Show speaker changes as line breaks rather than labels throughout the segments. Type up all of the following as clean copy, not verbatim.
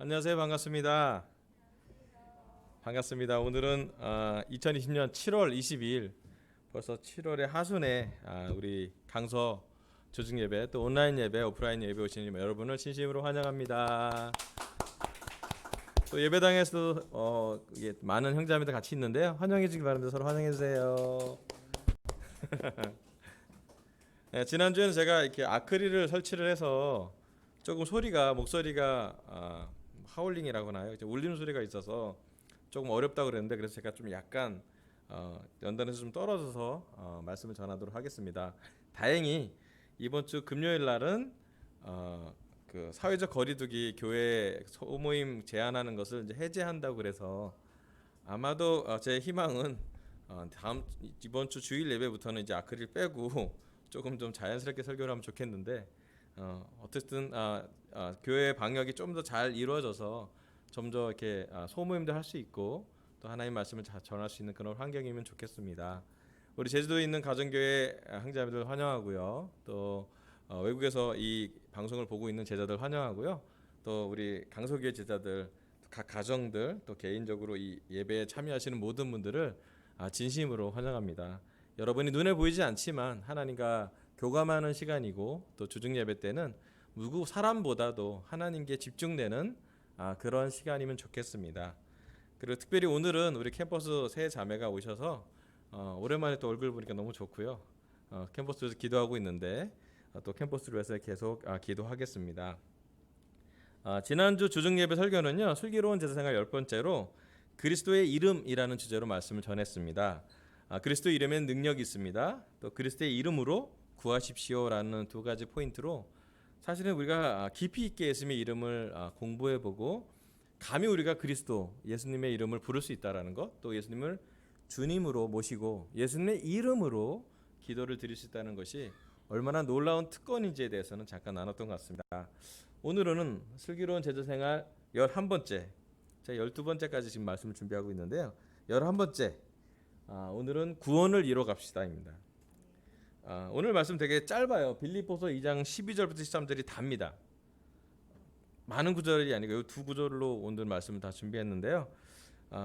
안녕하세요. 반갑습니다. 반갑습니다. 오늘은 2020년 7월 22일 벌써 7월의 하순에 우리 강서 조직 예배 또 온라인 예배 오프라인 예배 오신 여러분을 진심으로 환영합니다. 또 예배당에서도 많은 형제자매들 같이 있는데요. 환영해 주기 바랍니다. 서로 환영해 주세요. 네, 지난주에는 제가 이렇게 아크릴을 설치를 해서 조금 목소리가 하울링이라고 하나요? 이제 울리는 소리가 있어서 조금 어렵다고 그랬는데 그래서 제가 좀 약간 연단에서 좀 떨어져서 말씀을 전하도록 하겠습니다. 다행히 이번 주 금요일 날은 그 사회적 거리두기 교회 소모임 제한하는 것을 이제 해제한다고 그래서 아마도 제 희망은 이번 주 주일 예배부터는 이제 아크릴 빼고 조금 좀 자연스럽게 설교를 하면 좋겠는데 어쨌든 교회 방역이 좀 더 잘 이루어져서 좀 더 이렇게 소모임도 할 수 있고 또 하나님 말씀을 전할 수 있는 그런 환경이면 좋겠습니다. 우리 제주도에 있는 가정교회 형제자매들 환영하고요. 또 외국에서 이 방송을 보고 있는 제자들 환영하고요. 또 우리 강서교회 제자들 각 가정들 또 개인적으로 이 예배에 참여하시는 모든 분들을 진심으로 환영합니다. 여러분이 눈에 보이지 않지만 하나님과 교감하는 시간이고 또 주중 예배 때는 누구 사람보다도 하나님께 집중되는 그런 시간이면 좋겠습니다. 그리고 특별히 오늘은 우리 캠퍼스 세 자매가 오셔서 오랜만에 또 얼굴 보니까 너무 좋고요. 캠퍼스에서 기도하고 있는데 또 캠퍼스를 위해서 계속 기도하겠습니다. 지난주 주중 예배 설교는요. 슬기로운 제사생활 10번째로 그리스도의 이름이라는 주제로 말씀을 전했습니다. 그리스도 이름엔 능력이 있습니다. 또 그리스도의 이름으로 구하십시오라는 두 가지 포인트로 사실은 우리가 깊이 있게 예수님의 이름을 공부해보고 감히 우리가 그리스도 예수님의 이름을 부를 수 있다라는 것, 또 예수님을 주님으로 모시고 예수님의 이름으로 기도를 드릴 수 있다는 것이 얼마나 놀라운 특권인지에 대해서는 잠깐 나눴던 것 같습니다. 오늘은 슬기로운 제자생활 11번째, 제가 12번째까지 지금 말씀을 준비하고 있는데요. 11번째, 오늘은 구원을 이뤄 갑시다입니다. 오늘 말씀 되게 짧아요. 빌립보서 2장 12절부터 13절이 답니다. 많은 구절이 아니고 이 두 구절로 오늘 말씀을 다 준비했는데요.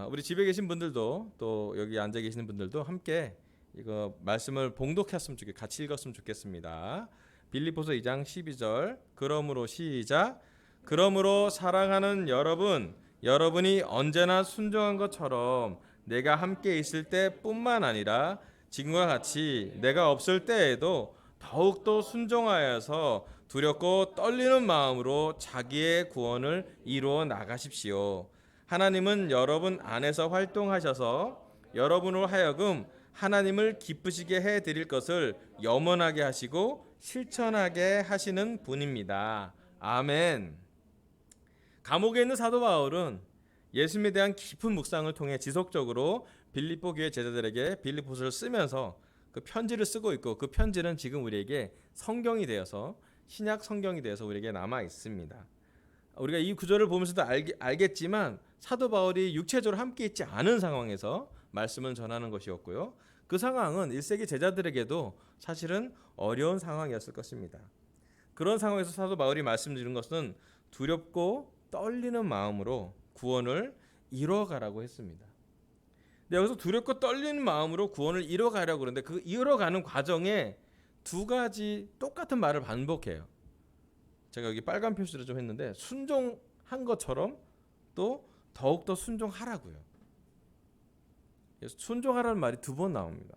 우리 집에 계신 분들도 또 여기 앉아 계시는 분들도 함께 이거 말씀을 봉독했으면 좋겠, 같이 읽었으면 좋겠습니다. 빌립보서 2장 12절. 그러므로 시작. 그러므로 사랑하는 여러분, 여러분이 언제나 순종한 것처럼 내가 함께 있을 때뿐만 아니라 지금과 같이 내가 없을 때에도 더욱더 순종하여서 두렵고 떨리는 마음으로 자기의 구원을 이루어 나가십시오. 하나님은 여러분 안에서 활동하셔서 여러분으로 하여금 하나님을 기쁘시게 해드릴 것을 염원하게 하시고 실천하게 하시는 분입니다. 아멘. 감옥에 있는 사도 바울은 예수님에 대한 깊은 묵상을 통해 지속적으로 빌립보 교회 제자들에게 빌립보서를 쓰면서 그 편지를 쓰고 있고 그 편지는 지금 우리에게 성경이 되어서 신약 성경이 되어서 우리에게 남아 있습니다. 우리가 이 구절을 보면서도 알겠지만 사도 바울이 육체적으로 함께 있지 않은 상황에서 말씀을 전하는 것이었고요. 그 상황은 1세기 제자들에게도 사실은 어려운 상황이었을 것입니다. 그런 상황에서 사도 바울이 말씀드린 것은 두렵고 떨리는 마음으로 구원을 이뤄가라고 했습니다. 근데 여기서 두렵고 떨리는 마음으로 구원을 이뤄가려고 그러는데 그 이뤄가는 과정에 두 가지 똑같은 말을 반복해요. 제가 여기 빨간 표시를 좀 했는데 순종한 것처럼 또 더욱더 순종하라고요. 그래서 순종하라는 말이 두 번 나옵니다.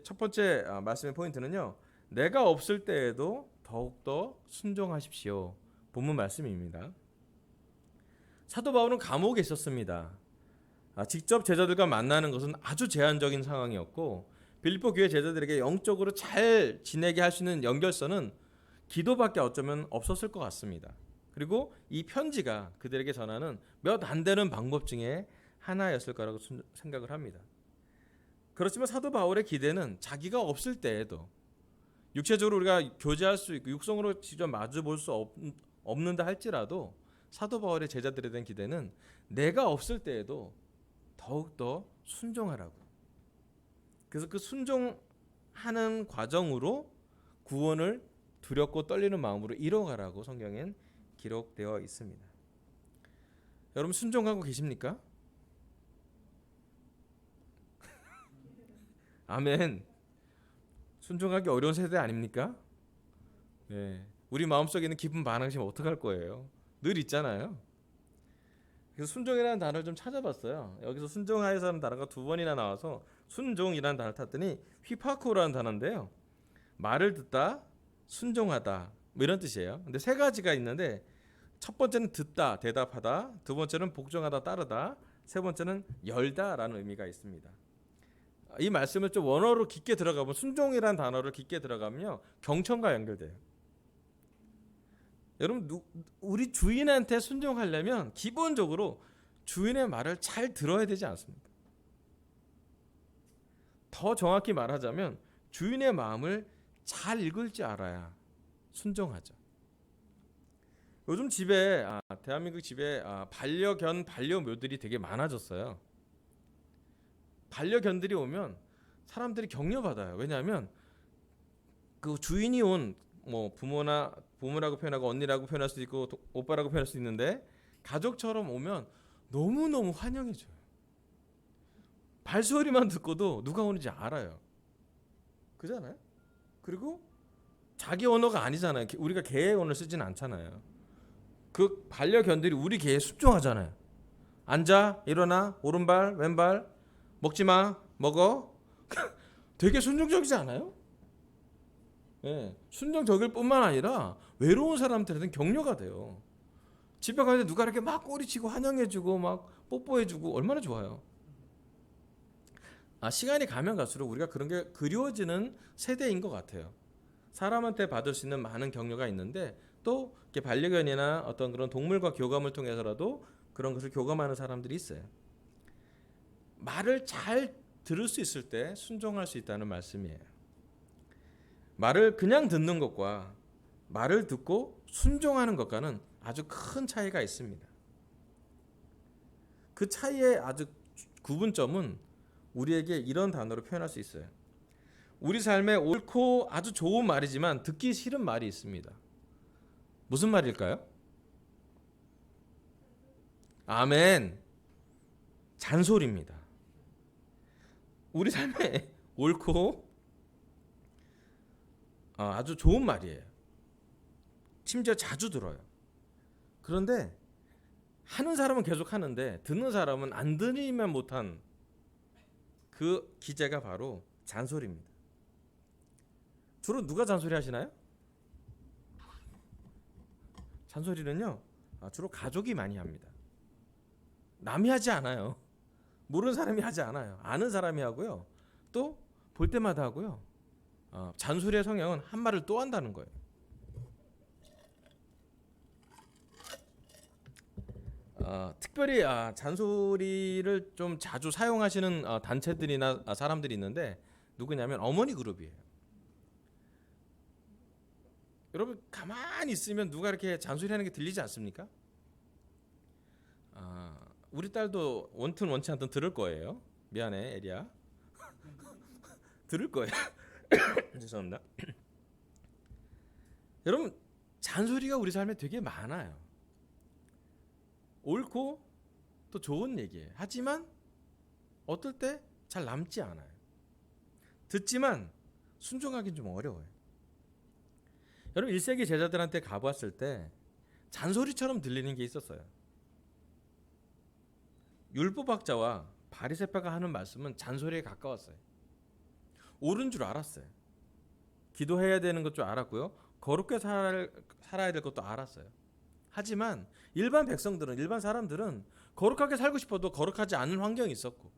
첫 번째 말씀의 포인트는요. 내가 없을 때에도 더욱더 순종하십시오. 본문 말씀입니다. 사도 바울은 감옥에 있었습니다. 직접 제자들과 만나는 것은 아주 제한적인 상황이었고 빌립보 교회 제자들에게 영적으로 잘 지내게 할 수 있는 연결선은 기도밖에 어쩌면 없었을 것 같습니다. 그리고 이 편지가 그들에게 전하는 몇 안 되는 방법 중에 하나였을 거라고 생각을 합니다. 그렇지만 사도 바울의 기대는 자기가 없을 때에도 육체적으로 우리가 교제할 수 있고 육성으로 직접 마주 볼 수 없는다 할지라도 사도 바울의 제자들에 대한 기대는 내가 없을 때에도 더욱더 순종하라고. 그래서 그 순종하는 과정으로 구원을 두렵고 떨리는 마음으로 이뤄가라고 성경엔 기록되어 있습니다. 여러분 순종하고 계십니까? 아멘. 순종하기 어려운 세대 아닙니까? 네. 우리 마음속에 있는 기쁜 반항심 어떡할 거예요? 늘 있잖아요. 그래서 순종이라는 단어를 좀 찾아봤어요. 여기서 순종하여서라는 단어가 2번이나 나와서 순종이라는 단어를 탔더니 휘파코라는 단어인데요. 말을 듣다, 순종하다 뭐 이런 뜻이에요. 근데 3가지가 있는데 첫 번째는 듣다, 대답하다, 두 번째는 복종하다, 따르다, 세 번째는 열다라는 의미가 있습니다. 이 말씀을 좀 원어로 깊게 들어가면 순종이라는 단어를 깊게 들어가면요 경청과 연결돼요. 여러분 우리 주인한테 순종하려면 기본적으로 주인의 말을 잘 들어야 되지 않습니까? 더 정확히 말하자면 주인의 마음을 잘 읽을 줄 알아야 순종하죠. 요즘 집에 대한민국 집에 반려견 반려묘들이 되게 많아졌어요. 반려견들이 오면 사람들이 격려받아요. 왜냐하면 그 주인이 온 뭐 부모라고 표현하고 언니라고 표현할 수 있고 오빠라고 표현할 수 있는데 가족처럼 오면 너무너무 환영해줘요. 발소리만 듣고도 누가 오는지 알아요. 그잖아요. 그리고 자기 언어가 아니잖아요. 우리가 개의 언어를 쓰진 않잖아요. 그 반려견들이 우리 개에 순종하잖아요. 앉아, 일어나, 오른발, 왼발, 먹지 마, 먹어. 되게 순종적이지 않아요? 네, 순종적일 뿐만 아니라 외로운 사람들한테는 격려가 돼요. 집에 가는데 누가 이렇게 막 꼬리치고 환영해주고 막 뽀뽀해주고 얼마나 좋아요. 시간이 가면 갈수록 우리가 그런 게 그리워지는 세대인 것 같아요. 사람한테 받을 수 있는 많은 격려가 있는데 또 이렇게 반려견이나 어떤 그런 동물과 교감을 통해서라도 그런 것을 교감하는 사람들이 있어요. 말을 잘 들을 수 있을 때 순종할 수 있다는 말씀이에요. 말을 그냥 듣는 것과 말을 듣고 순종하는 것과는 아주 큰 차이가 있습니다. 그 차이의 아주 구분점은 우리에게 이런 단어로 표현할 수 있어요. 우리 삶에 옳고 아주 좋은 말이지만 듣기 싫은 말이 있습니다. 무슨 말일까요? 아멘. 잔소리입니다. 우리 삶에 옳고 아주 좋은 말이에요. 심지어 자주 들어요. 그런데 하는 사람은 계속 하는데 듣는 사람은 안 들으면 못한 그 기제가 바로 잔소리입니다. 주로 누가 잔소리 하시나요? 잔소리는요 주로 가족이 많이 합니다. 남이 하지 않아요. 모르는 사람이 하지 않아요. 아는 사람이 하고요. 또 볼 때마다 하고요. 잔소리의 성향은 한 말을 또 한다는 거예요. 특별히 잔소리를 좀 자주 사용하시는 단체들이나 사람들이 있는데 누구냐면 어머니 그룹이에요. 여러분 가만히 있으면 누가 이렇게 잔소리하는 게 들리지 않습니까? 우리 딸도 원튼 원치 않든 들을 거예요. 미안해 에리야. 들을 거예요. 죄송합니다. 여러분 잔소리가 우리 삶에 되게 많아요. 옳고 또 좋은 얘기예요. 하지만 어떨 때 잘 남지 않아요. 듣지만 순종하기는 좀 어려워요. 여러분 1세기 제자들한테 가봤을 때 잔소리처럼 들리는 게 있었어요. 율법학자와 바리새파가 하는 말씀은 잔소리에 가까웠어요. 옳은 줄 알았어요. 기도해야 되는 것 줄 알았고요. 거룩하게 살아야 될 것도 알았어요. 하지만 일반 백성들은, 일반 사람들은 거룩하게 살고 싶어도 거룩하지 않은 환경이 있었고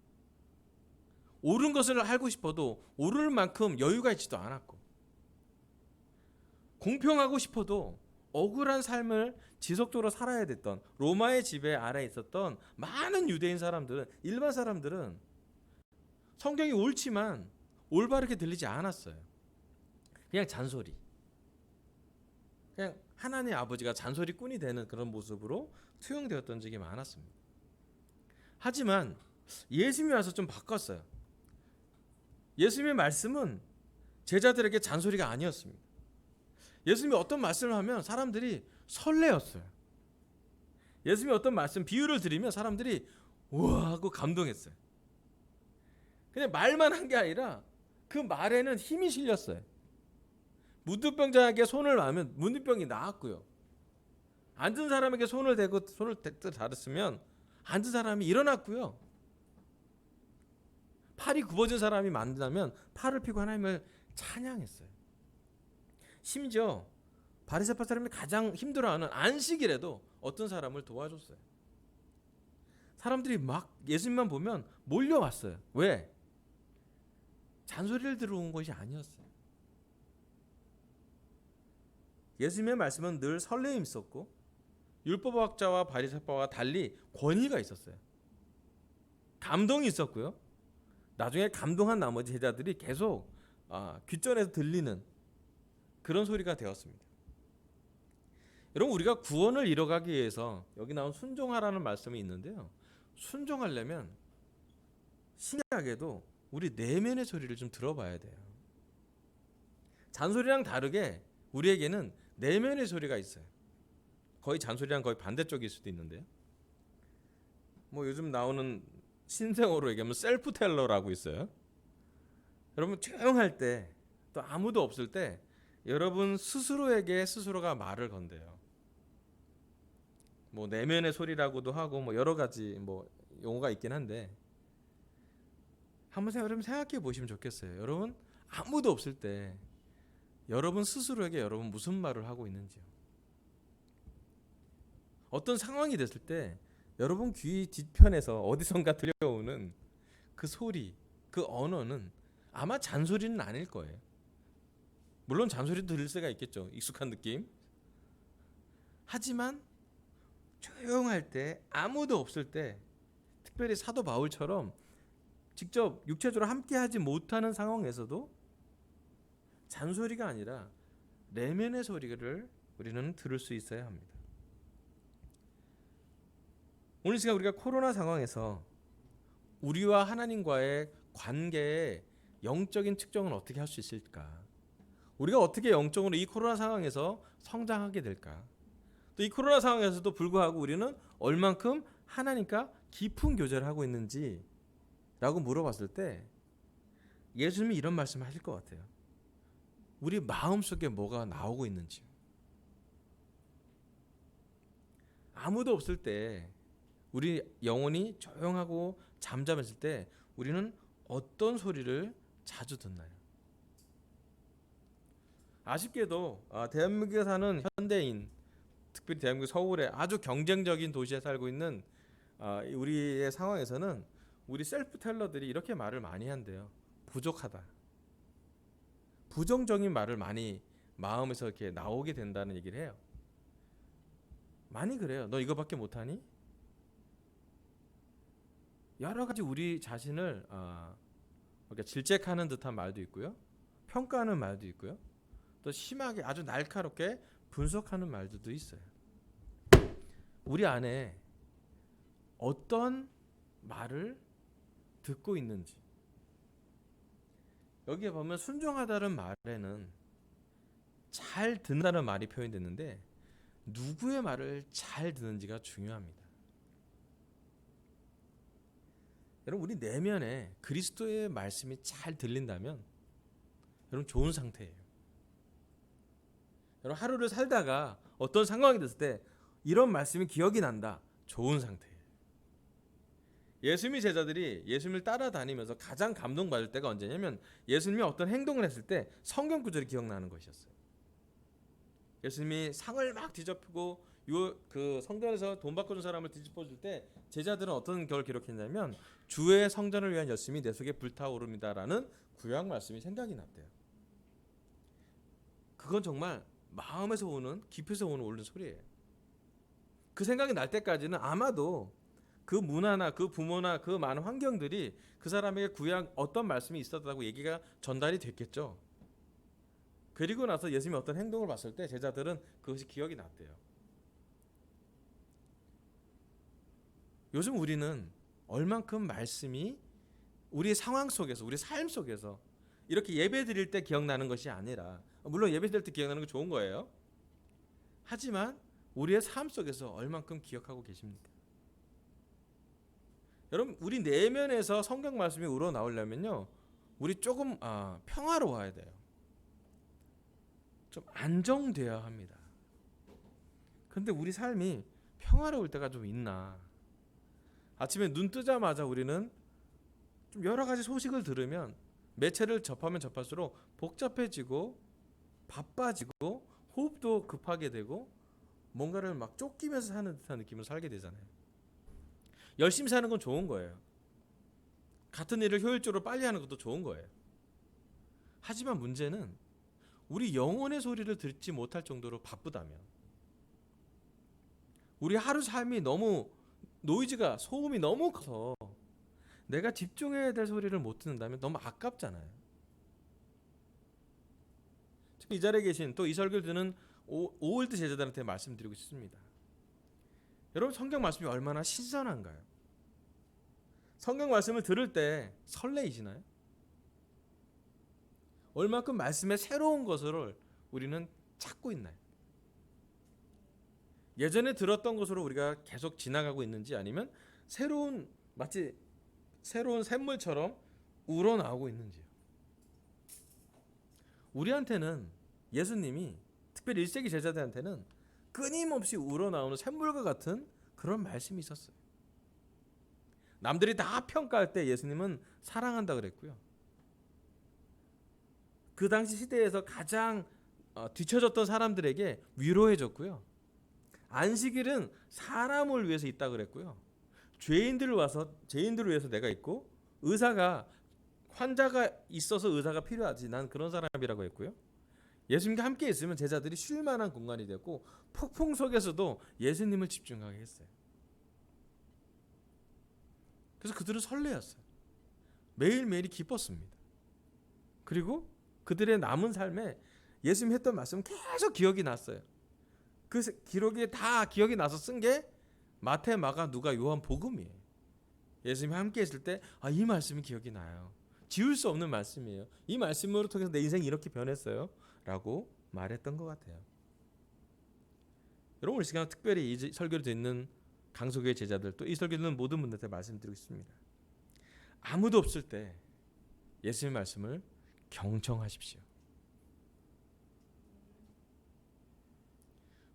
옳은 것을 알고 싶어도 옳을 만큼 여유가 있지도 않았고 공평하고 싶어도 억울한 삶을 지속적으로 살아야 됐던 로마의 지배 아래에 있었던 많은 유대인 사람들은, 일반 사람들은 성경이 옳지만 올바르게 들리지 않았어요. 그냥 잔소리. 그냥 하나님의 아버지가 잔소리꾼이 되는 그런 모습으로 투영되었던 적이 많았습니다. 하지만 예수님이 와서 좀 바꿨어요. 예수님의 말씀은 제자들에게 잔소리가 아니었습니다. 예수님이 어떤 말씀을 하면 사람들이 설레었어요. 예수님이 어떤 말씀, 비유를 드리면 사람들이 우와 하고 감동했어요. 그냥 말만 한 게 아니라 그 말에는 힘이 실렸어요. 무드병자에게 손을 놔면 무드병이 나았고요. 앉은 사람에게 손을 대고 손을 잡았으면 앉은 사람이 일어났고요. 팔이 굽어진 사람이 만나면 팔을 펴고 하나님을 찬양했어요. 심지어 바리새파 사람이 가장 힘들어하는 안식일에도 어떤 사람을 도와줬어요. 사람들이 막 예수님만 보면 몰려왔어요. 왜? 잔소리를 들어온 것이 아니었어요. 예수님의 말씀은 늘 설레임 있었고 율법학자와 바리새파와 달리 권위가 있었어요. 감동이 있었고요. 나중에 감동한 나머지 제자들이 계속 귓전에서 들리는 그런 소리가 되었습니다. 여러분, 우리가 구원을 이뤄가기 위해서 여기 나온 순종하라는 말씀이 있는데요. 순종하려면 신약에도 우리 내면의 소리를 좀 들어봐야 돼요. 잔소리랑 다르게 우리에게는 내면의 소리가 있어요. 거의 잔소리랑 거의 반대쪽일 수도 있는데요. 뭐 요즘 나오는 신생어로 얘기하면 셀프 텔러라고 있어요. 여러분, 조용할 때 또 아무도 없을 때 여러분 스스로에게 스스로가 말을 건대요. 뭐 내면의 소리라고도 하고 뭐 여러 가지 뭐 용어가 있긴 한데 한번 여러분 생각해 보시면 좋겠어요. 여러분 아무도 없을 때 여러분 스스로에게 여러분 무슨 말을 하고 있는지요. 어떤 상황이 됐을 때 여러분 귀 뒤편에서 어디선가 들려오는 그 소리, 그 언어는 아마 잔소리는 아닐 거예요. 물론 잔소리도 들릴 수가 있겠죠. 익숙한 느낌. 하지만 조용할 때 아무도 없을 때 특별히 사도 바울처럼 직접 육체적으로 함께하지 못하는 상황에서도 잔소리가 아니라 내면의 소리를 우리는 들을 수 있어야 합니다. 오늘 시간 우리가 코로나 상황에서 우리와 하나님과의 관계의 영적인 측정은 어떻게 할 수 있을까? 우리가 어떻게 영적으로 이 코로나 상황에서 성장하게 될까? 또 이 코로나 상황에서도 불구하고 우리는 얼만큼 하나님과 깊은 교제를 하고 있는지 라고 물어봤을 때 예수님이 이런 말씀을 하실 것 같아요. 우리 마음속에 뭐가 나오고 있는지. 아무도 없을 때 우리 영혼이 조용하고 잠잠했을 때 우리는 어떤 소리를 자주 듣나요? 아쉽게도 대한민국에 사는 현대인, 특별히 대한민국 서울에 아주 경쟁적인 도시에 살고 있는 우리의 상황에서는 우리 셀프 텔러들이 이렇게 말을 많이 한대요. 부족하다. 부정적인 말을 많이 마음에서 이렇게 나오게 된다는 얘기를 해요. 많이 그래요. 너 이거밖에 못하니? 여러 가지 우리 자신을 그러니까 질책하는 듯한 말도 있고요. 평가하는 말도 있고요. 또 심하게 아주 날카롭게 분석하는 말들도 있어요. 우리 안에 어떤 말을 듣고 있는지. 여기에 보면 순종하다는 말에는 잘 듣는다는 말이 표현됐는데 누구의 말을 잘 듣는지가 중요합니다. 여러분, 우리 내면에 그리스도의 말씀이 잘 들린다면 여러분 좋은 상태예요. 여러분 하루를 살다가 어떤 상황이 됐을 때 이런 말씀이 기억이 난다. 좋은 상태예요. 예수님의 제자들이 예수님을 따라다니면서 가장 감동받을 때가 언제냐면 예수님이 어떤 행동을 했을 때 성경 구절이 기억나는 것이었어요. 예수님이 상을 막 뒤집고 그 성전에서 돈 바꿔준 사람을 뒤집어줄 때 제자들은 어떤 걸 기록했냐면 주의 성전을 위한 열심이 내 속에 불타오릅니다라는 구약 말씀이 생각이 났대요. 그건 정말 마음에서 오는 깊이서 오는 옳은 소리예요. 그 생각이 날 때까지는 아마도 그 문화나 그 부모나 그 많은 환경들이 그 사람에게 구약 어떤 말씀이 있었다고 얘기가 전달이 됐겠죠. 그리고 나서 예수님이 어떤 행동을 봤을 때 제자들은 그것이 기억이 났대요. 요즘 우리는 얼만큼 말씀이 우리 상황 속에서 우리 삶 속에서 이렇게 예배 드릴 때 기억나는 것이 아니라 물론 예배 드릴 때 기억나는 건 좋은 거예요. 하지만 우리의 삶 속에서 얼만큼 기억하고 계십니까? 여러분, 우리 내면에서 성경 말씀이 우러나오려면요, 우리 조금 평화로워야 돼요. 좀 안정되어야 합니다. 근데 우리 삶이 평화로울 때가 좀 있나? 아침에 눈 뜨자마자 우리는 좀 여러 가지 소식을 들으면 매체를 접하면 접할수록 복잡해지고 바빠지고 호흡도 급하게 되고 뭔가를 막 쫓기면서 사는 듯한 느낌으로 살게 되잖아요. 열심히 사는 건 좋은 거예요. 같은 일을 효율적으로 빨리 하는 것도 좋은 거예요. 하지만 문제는 우리 영혼의 소리를 듣지 못할 정도로 바쁘다면, 우리 하루 삶이 너무 노이즈가, 소음이 너무 커서 내가 집중해야 될 소리를 못 듣는다면 너무 아깝잖아요. 이 자리에 계신 또 이 설교를 듣는 오월드 제자들한테 말씀드리고 싶습니다. 여러분, 성경 말씀이 얼마나 신선한가요? 성경 말씀을 들을 때 설레이시나요? 얼마큼 말씀의 새로운 것을 우리는 찾고 있나요? 예전에 들었던 것으로 우리가 계속 지나가고 있는지, 아니면 마치 새로운 샘물처럼 우러나오고 있는지요. 우리한테는, 예수님이 특별히 1세기 제자들한테는 끊임없이 우러나오는 샘물과 같은 그런 말씀이 있었어요. 남들이 다 평가할 때 예수님은 사랑한다 그랬고요. 그 당시 시대에서 가장 뒤처졌던 사람들에게 위로해줬고요. 안식일은 사람을 위해서 있다 그랬고요. 죄인들을 위해서 내가 있고, 환자가 있어서 의사가 필요하지, 난 그런 사람이라고 했고요. 예수님과 함께 있으면 제자들이 쉴 만한 공간이 됐고, 폭풍 속에서도 예수님을 집중하게 했어요. 그래서 그들은 설레었어요. 매일매일이 기뻤습니다. 그리고 그들의 남은 삶에 예수님이 했던 말씀은 계속 기억이 났어요. 그 기록이 다 기억이 나서 쓴 게 마태, 마가, 누가, 요한 복음이에요. 예수님이 함께 있을 때 이 말씀이 기억이 나요. 지울 수 없는 말씀이에요. 이 말씀으로 통해서 내 인생이 이렇게 변했어요 라고 말했던 것 같아요. 여러분, 이 시간 특별히 이 설교를 듣는 강소교회 제자들, 또 이 설교를 듣는 모든 분들한테 말씀드리고 있습니다. 아무도 없을 때 예수님의 말씀을 경청하십시오.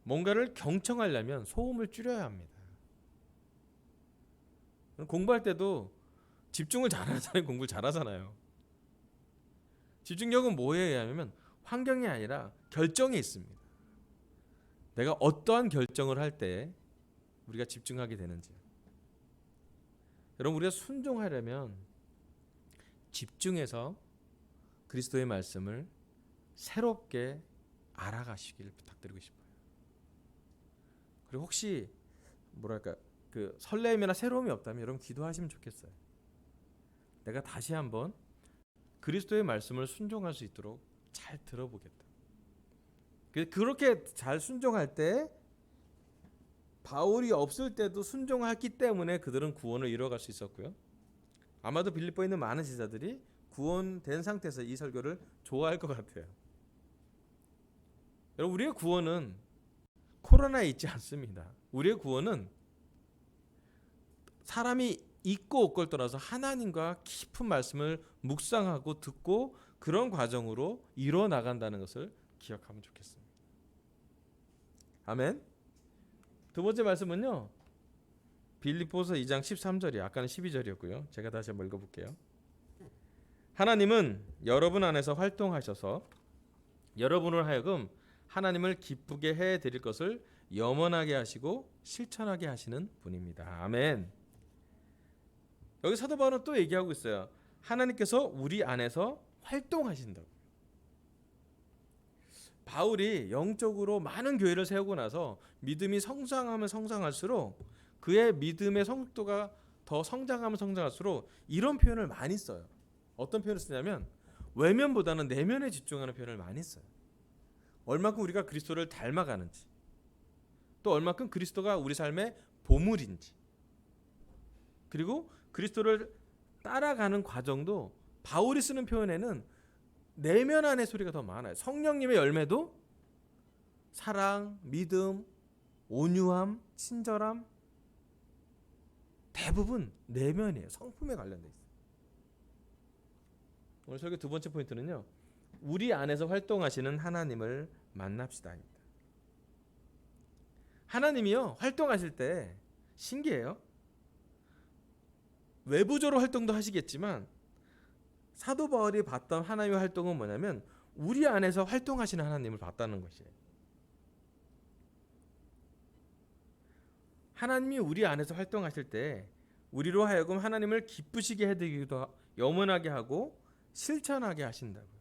뭔가를 경청하려면 소음을 줄여야 합니다. 공부할 때도 집중을 잘하는 사람이 공부를 잘하잖아요. 집중력은 뭐에 의하면 환경이 아니라 결정에 있습니다. 내가 어떠한 결정을 할 때 우리가 집중하게 되는지요. 여러분, 우리가 순종하려면 집중해서 그리스도의 말씀을 새롭게 알아가시길 부탁드리고 싶어요. 그리고 혹시 그 설렘이나 새로움이 없다면 여러분 기도하시면 좋겠어요. 내가 다시 한번 그리스도의 말씀을 순종할 수 있도록 잘 들어보겠다. 그렇게 잘 순종할 때 바울이 없을 때도 순종했기 때문에 그들은 구원을 이뤄갈 수 있었고요. 아마도 빌립보에 있는 많은 제자들이 구원된 상태에서 이 설교를 좋아할 것 같아요. 여러분, 우리의 구원은 코로나에 있지 않습니다. 우리의 구원은 사람이 있고 없고를 떠나서 하나님과 깊은 말씀을 묵상하고 듣고 그런 과정으로 이루어 나간다는 것을 기억하면 좋겠습니다. 아멘. 두 번째 말씀은요, 빌립보서 2장 13절이 아까는 12절이었고요. 제가 다시 한번 읽어볼게요. 하나님은 여러분 안에서 활동하셔서 여러분을 하여금 하나님을 기쁘게 해드릴 것을 염원하게 하시고 실천하게 하시는 분입니다. 아멘. 여기 사도 바울은 또 얘기하고 있어요. 하나님께서 우리 안에서 활동하신다고. 바울이 영적으로 많은 교회를 세우고 나서 믿음이 성장하면 성장할수록 그의 믿음의 성도가 더 성장하면 성장할수록 이런 표현을 많이 써요. 어떤 표현을 쓰냐면 외면보다는 내면에 집중하는 표현을 많이 써요. 얼마큼 우리가 그리스도를 닮아가는지, 또 얼마큼 그리스도가 우리 삶의 보물인지, 그리고 그리스도를 따라가는 과정도 바울이 쓰는 표현에는 내면 안의 소리가 더 많아요. 성령님의 열매도 사랑, 믿음, 온유함, 친절함, 대부분 내면이에요. 성품에 관련돼 있어요. 오늘 설교 두 번째 포인트는요, 우리 안에서 활동하시는 하나님을 만납시다입니다. 하나님이요, 활동하실 때 신기해요. 외부적으로 활동도 하시겠지만 사도 바울이 봤던 하나님의 활동은 뭐냐면 우리 안에서 활동하시는 하나님을 봤다는 것이에요. 하나님이 우리 안에서 활동하실 때 우리로 하여금 하나님을 기쁘시게 해드리기도, 염원하게 하고 실천하게 하신다고요.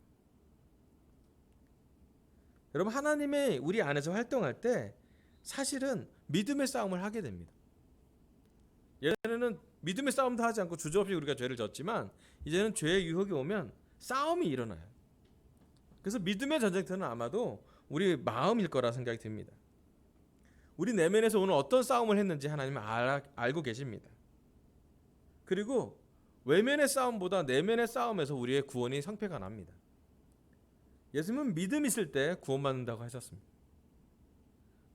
여러분, 하나님의 우리 안에서 활동할 때 사실은 믿음의 싸움을 하게 됩니다. 예전에는 믿음의 싸움도 하지 않고 주저없이 우리가 죄를 졌지만 이제는 죄의 유혹이 오면 싸움이 일어나요. 그래서 믿음의 전쟁터는 아마도 우리 마음일 거라 생각이 듭니다. 우리 내면에서 오늘 어떤 싸움을 했는지 하나님은 알고 계십니다. 그리고 외면의 싸움보다 내면의 싸움에서 우리의 구원이 성패가 납니다. 예수님은 믿음 있을 때 구원받는다고 하셨습니다.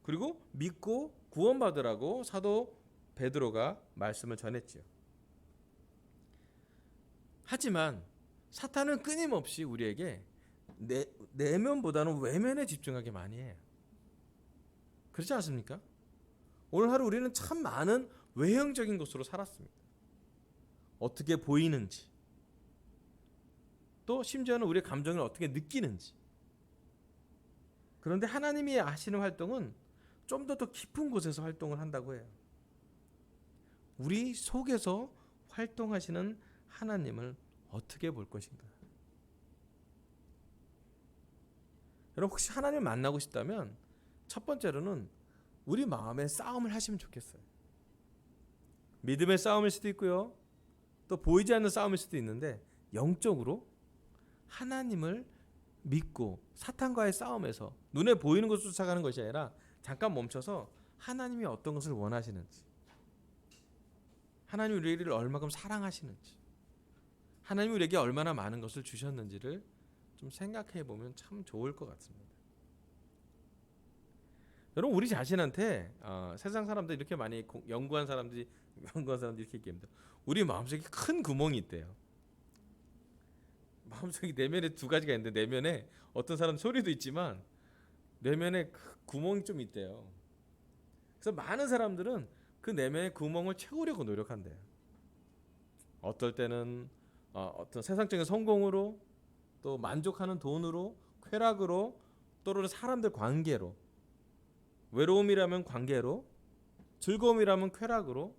그리고 믿고 구원받으라고 사도 베드로가 말씀을 전했지요. 하지만 사탄은 끊임없이 우리에게 내면보다는 외면에 집중하게 많이 해요. 그렇지 않습니까? 오늘 하루 우리는 참 많은 외형적인 것으로 살았습니다. 어떻게 보이는지, 또 심지어는 우리의 감정을 어떻게 느끼는지. 그런데 하나님이 하시는 활동은 좀 더 깊은 곳에서 활동을 한다고 해요. 우리 속에서 활동하시는 하나님을 어떻게 볼 것인가? 여러분, 혹시 하나님을 만나고 싶다면 첫 번째로는 우리 마음에 싸움을 하시면 좋겠어요. 믿음의 싸움일 수도 있고요, 또 보이지 않는 싸움일 수도 있는데 영적으로 하나님을 믿고 사탄과의 싸움에서 눈에 보이는 것을 쫓아가는 것이 아니라 잠깐 멈춰서 하나님이 어떤 것을 원하시는지, 하나님이 우리를 얼마큼 사랑하시는지, 하나님이 우리에게 얼마나 많은 것을 주셨는지를 좀 생각해 보면 참 좋을 것 같습니다. 여러분, 우리 자신한테 세상 사람들 이렇게 많이 연구한 사람들이 이렇게 얘기합니다. 우리 마음속에 큰 구멍이 있대요. 마음속에 내면에 두 가지가 있는데, 내면에 어떤 사람은 소리도 있지만 내면에 구멍이 좀 있대요. 그래서 많은 사람들은 그 내면의 구멍을 채우려고 노력한대요. 어떨 때는 어떤 세상적인 성공으로, 또 만족하는 돈으로, 쾌락으로, 또는 사람들 관계로, 외로움이라면 관계로, 즐거움이라면 쾌락으로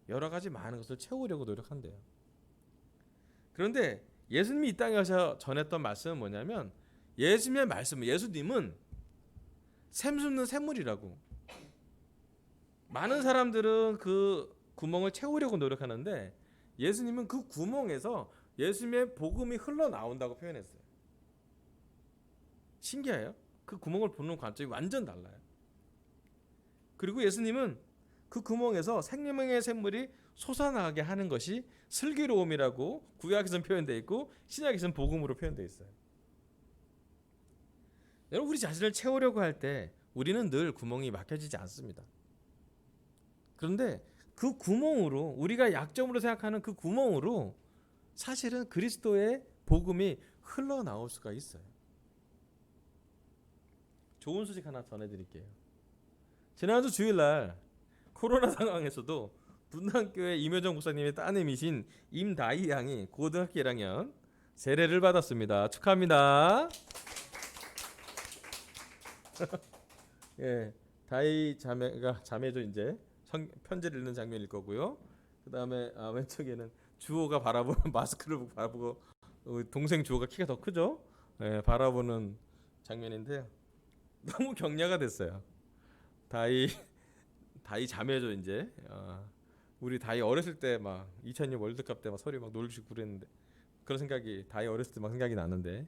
여러 가지 많은 것을 채우려고 노력한대요. 그런데 예수님이 이 땅에 와서 전했던 말씀은 뭐냐면, 예수님의 말씀은, 예수님은 샘솟는 샘물이라고. 많은 사람들은 그 구멍을 채우려고 노력하는데 예수님은 그 구멍에서 예수님의 복음이 흘러나온다고 표현했어요. 신기해요. 그 구멍을 보는 관점이 완전 달라요. 그리고 예수님은 그 구멍에서 생명의 샘물이 솟아나게 하는 것이 슬기로움이라고 구약에서는 표현되어 있고 신약에서는 복음으로 표현되어 있어요. 여러분, 우리 자신을 채우려고 할 때 우리는 늘 구멍이 막혀지지 않습니다. 그런데 그 구멍으로, 우리가 약점으로 생각하는 그 구멍으로 사실은 그리스도의 복음이 흘러나올 수가 있어요. 좋은 소식 하나 전해드릴게요. 지난주 주일날 코로나 상황에서도 분당교회 임효정 목사님의 따님이신 임다희 양이 고등학교 1학년 세례를 받았습니다. 축하합니다. 예, 다희 자매죠. 이제 편지를 읽는 장면일 거고요. 그 다음에 왼쪽에는 주호가 바라보는 마스크를 바라보고, 동생 주호가 키가 더 크죠. 예, 바라보는 장면인데요. 너무 격려가 됐어요. 다희 자매죠. 이제 우리 다희 어렸을 때 막 2002년 월드컵 때 막 서리 막 놀리고 그랬는데, 그런 생각이 다희 어렸을 때 막 생각이 나는데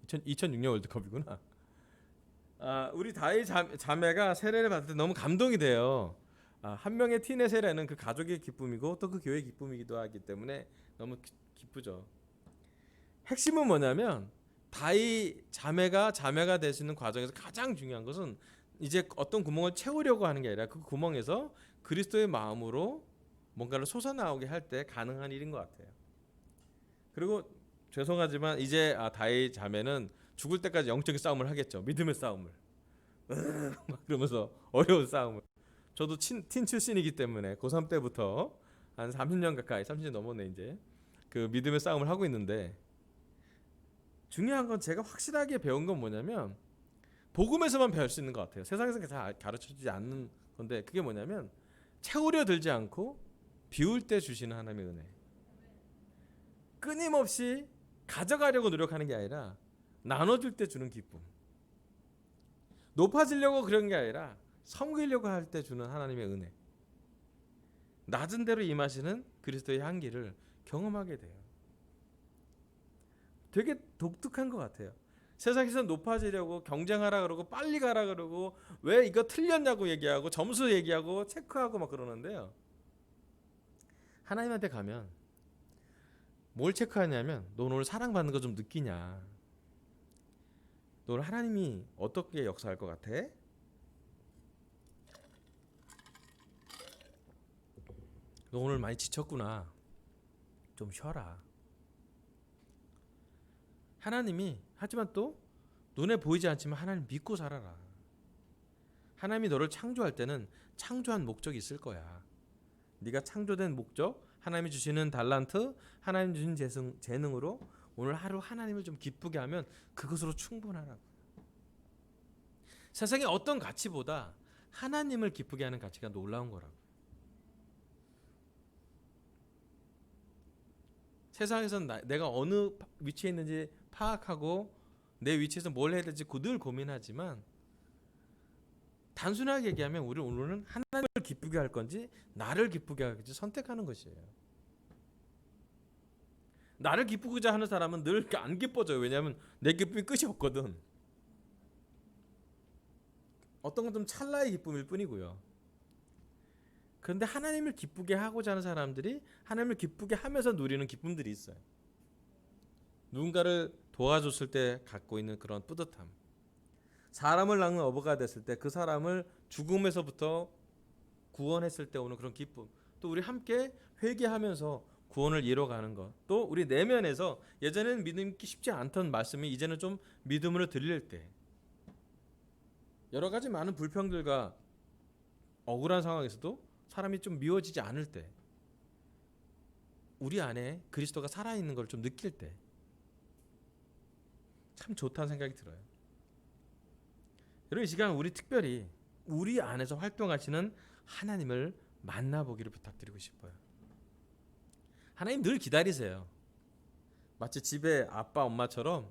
2006년 월드컵이구나. 우리 다희 자매가 세례를 받을 때 너무 감동이 돼요. 한 명의 틴의 세례는 그 가족의 기쁨이고 또 그 교회의 기쁨이기도 하기 때문에 너무 기쁘죠. 핵심은 뭐냐면 다희 자매가 되시는 과정에서 가장 중요한 것은 이제 어떤 구멍을 채우려고 하는 게 아니라 그 구멍에서 그리스도의 마음으로 뭔가를 솟아나오게 할 때 가능한 일인 것 같아요. 그리고 죄송하지만 이제 다윗 자매는 죽을 때까지 영적인 싸움을 하겠죠. 믿음의 싸움을. 막 그러면서 어려운 싸움을. 저도 틴 출신이기 때문에 고3 때부터 한 30년 가까이 30년 넘었네 이제 그 믿음의 싸움을 하고 있는데, 중요한 건 제가 확실하게 배운 건 뭐냐면 복음에서만 배울 수 있는 것 같아요. 세상에서 잘 가르쳐주지 않는 건데, 그게 뭐냐면 채우려 들지 않고 비울 때 주시는 하나님의 은혜. 끊임없이 가져가려고 노력하는 게 아니라 나눠줄 때 주는 기쁨. 높아지려고 그런 게 아니라 섬기려고 할 때 주는 하나님의 은혜. 낮은 대로 임하시는 그리스도의 향기를 경험하게 돼요. 되게 독특한 것 같아요. 세상에서 높아지려고 경쟁하라 그러고 빨리 가라 그러고 왜 이거 틀렸냐고 얘기하고 점수 얘기하고 체크하고 막 그러는데요. 하나님한테 가면 뭘 체크하냐면, 너 오늘 사랑받는 거 좀 느끼냐? 너 오늘 하나님이 어떻게 역사할 것 같아? 너 오늘 많이 지쳤구나. 좀 쉬어라. 하나님이, 하지만 또 눈에 보이지 않지만 하나님 믿고 살아라. 하나님이 너를 창조할 때는 창조한 목적이 있을 거야. 네가 창조된 목적, 하나님이 주시는 달란트, 하나님 주신 재능으로 오늘 하루 하나님을 좀 기쁘게 하면 그것으로 충분하라고. 세상의 어떤 가치보다 하나님을 기쁘게 하는 가치가 놀라운 거라고. 세상에서는 내가 어느 위치에 있는지 파악하고 내 위치에서 뭘 해야 될지 늘 고민하지만, 단순하게 얘기하면 우리 오늘은 하나님을 기쁘게 할 건지 나를 기쁘게 할 건지 선택하는 것이에요. 나를 기쁘고자 하는 사람은 늘 안 기뻐져요. 왜냐하면 내 기쁨이 끝이 없거든. 어떤 건 좀 찰나의 기쁨일 뿐이고요. 그런데 하나님을 기쁘게 하고자 하는 사람들이 하나님을 기쁘게 하면서 누리는 기쁨들이 있어요. 누군가를 도와줬을 때 갖고 있는 그런 뿌듯함, 사람을 낳는 어부가 됐을 때 그 사람을 죽음에서부터 구원했을 때 오는 그런 기쁨, 또 우리 함께 회개하면서 구원을 이뤄가는 것, 또 우리 내면에서 예전에는 믿기 쉽지 않던 말씀이 이제는 좀 믿음으로 들릴 때, 여러 가지 많은 불평들과 억울한 상황에서도 사람이 좀 미워지지 않을 때, 우리 안에 그리스도가 살아있는 걸 좀 느낄 때 참 좋다는 생각이 들어요. 여러분, 이 시간 우리 특별히 우리 안에서 활동하시는 하나님을 만나보기를 부탁드리고 싶어요. 하나님 늘 기다리세요. 마치 집에 아빠 엄마처럼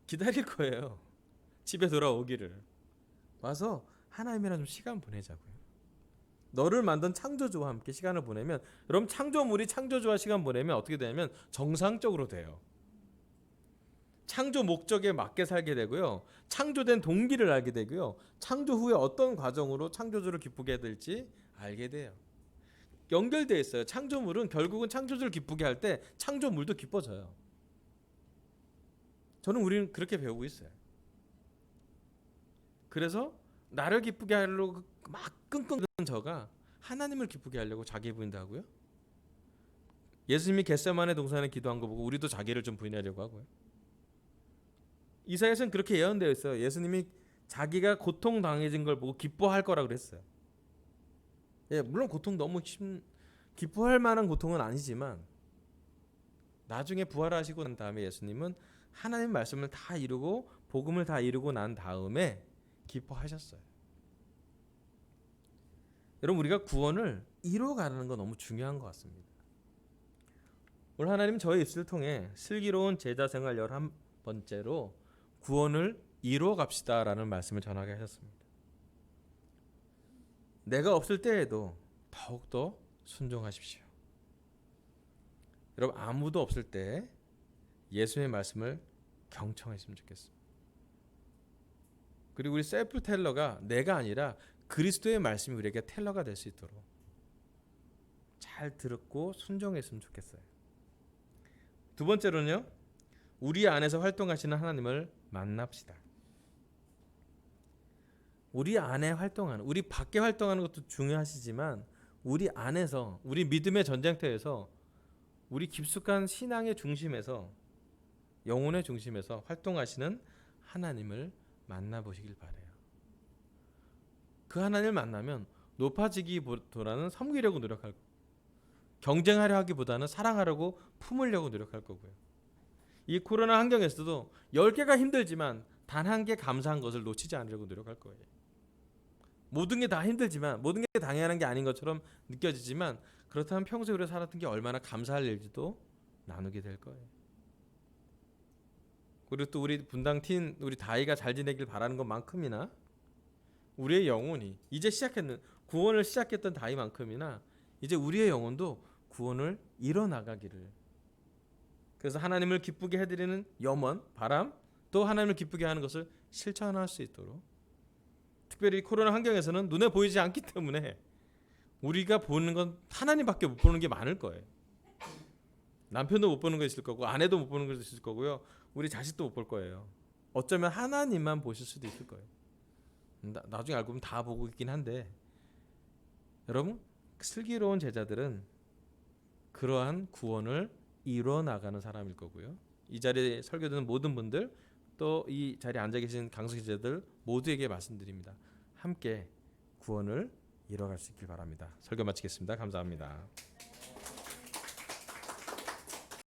기다릴 거예요. 집에 돌아오기를. 와서 하나님이랑 좀 시간 보내자고요. 너를 만든 창조주와 함께 시간을 보내면, 여러분, 창조물이 창조주와 시간 보내면 어떻게 되냐면 정상적으로 돼요. 창조 목적에 맞게 살게 되고요. 창조된 동기를 알게 되고요. 창조 후에 어떤 과정으로 창조주를 기쁘게 해야 될지 알게 돼요. 연결되어 있어요. 창조물은 결국은 창조주를 기쁘게 할 때 창조물도 기뻐져요. 저는 우리는 그렇게 배우고 있어요. 그래서 나를 기쁘게 하려고 막 끙끙 저가 하나님을 기쁘게 하려고 자기 부인하고요. 예수님이 겟세마네 동산에 기도한 거 보고 우리도 자기를 좀 부인하려고 하고요. 이사야서는 그렇게 예언되어 있어요. 예수님이 자기가 고통 당해진 걸 보고 기뻐할 거라 그랬어요. 예, 물론 고통 너무 기뻐할 만한 고통은 아니지만, 나중에 부활하시고 난 다음에 예수님은 하나님 말씀을 다 이루고 복음을 다 이루고 난 다음에 기뻐하셨어요. 여러분, 우리가 구원을 이뤄가는 건 너무 중요한 것 같습니다. 오늘 하나님 저의 입술을 통해 슬기로운 제자 생활 11번째로 구원을 이루어 갑시다라는 말씀을 전하게 하셨습니다. 내가 없을 때에도 더욱더 순종하십시오. 여러분, 아무도 없을 때 예수의 말씀을 경청했으면 좋겠습니다. 그리고 우리 셀프 텔러가 내가 아니라 그리스도의 말씀이 우리에게 텔러가 될 수 있도록 잘 듣고 순종했으면 좋겠어요. 두 번째로는요, 우리 안에서 활동하시는 하나님을 만납시다. 우리 안에 활동하는, 우리 밖에 활동하는 것도 중요하시지만 우리 안에서, 우리 믿음의 전쟁터에서, 우리 깊숙한 신앙의 중심에서, 영혼의 중심에서 활동하시는 하나님을 만나보시길 바래요. 그 하나님을 만나면 높아지기보다는 섬기려고 노력할 거예요. 경쟁하려 하기보다는 사랑하려고 품으려고 노력할 거고요. 이 코로나 환경에서도 10개가 힘들지만 단 한 개 감사한 것을 놓치지 않으려고 노력할 거예요. 모든 게 다 힘들지만, 모든 게 당연한 게 아닌 것처럼 느껴지지만, 그렇다면 평소에 우리가 살았던 게 얼마나 감사할 일지도 나누게 될 거예요. 그리고 또 우리 분당 팀, 우리 다이가 잘 지내길 바라는 것만큼이나 우리의 영혼이 이제 시작했는, 구원을 시작했던 다이만큼이나 이제 우리의 영혼도 구원을 이뤄나가기를, 그래서 하나님을 기쁘게 해드리는 염원, 바람, 또 하나님을 기쁘게 하는 것을 실천할 수 있도록, 특별히 코로나 환경에서는 눈에 보이지 않기 때문에 우리가 보는 건 하나님밖에 못 보는 게 많을 거예요. 남편도 못 보는 거 있을 거고, 아내도 못 보는 거 있을 거고요, 우리 자식도 못 볼 거예요. 어쩌면 하나님만 보실 수도 있을 거예요. 나중에 알고 보면 다 보고 있긴 한데, 여러분, 슬기로운 제자들은 그러한 구원을 이뤄 나가는 사람일 거고요. 이 자리에 설교 듣는 모든 분들, 또 이 자리에 앉아 계신 강석 제자들 모두에게 말씀드립니다. 함께 구원을 이뤄갈 수 있길 바랍니다. 설교 마치겠습니다. 감사합니다.